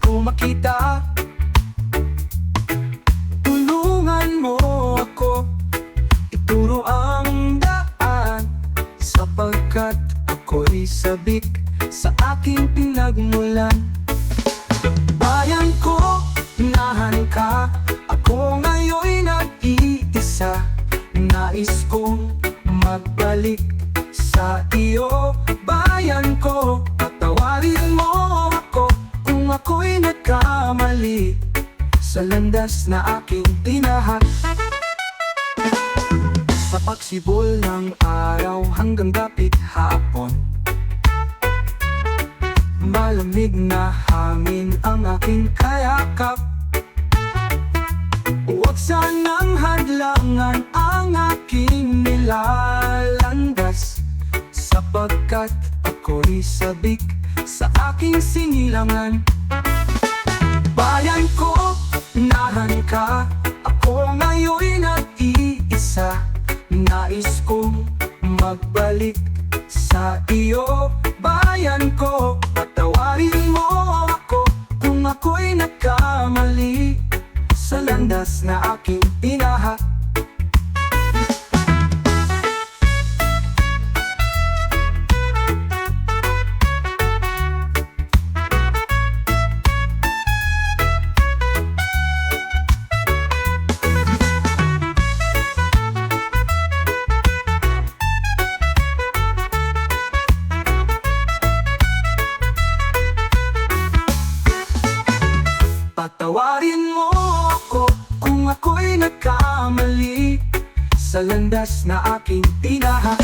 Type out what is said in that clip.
ko makita. Tulungan mo ako, ituro ang daan, sapagkat ako'y sabik sa aking pinagmulan. Bayan ko, inahan ka, ako ngayon'y nag-iisa. Nais kong magbalik sa iyo, bayan ko. Patawarin mo ako kung ako'y nagkamali sa landas na aking tinahak. Sa pagsibol ng araw hanggang dapit hapon, malamig na hangin ang aking kayakap. Huwag sanang hadlangan ang aking nilalandas, sapagkat ako'y sabik sa aking sinilangan. Bayan ko, inahan ka, ako ngayon'y nag-iisa. Nais kong magbalik sa iyo, bayan ko. Patawarin mo ako kung ako'y nagkamali sa landas na aking tinahak. Patawarin mo ako kung ako'y nagkamali sa landas na aking tinahak.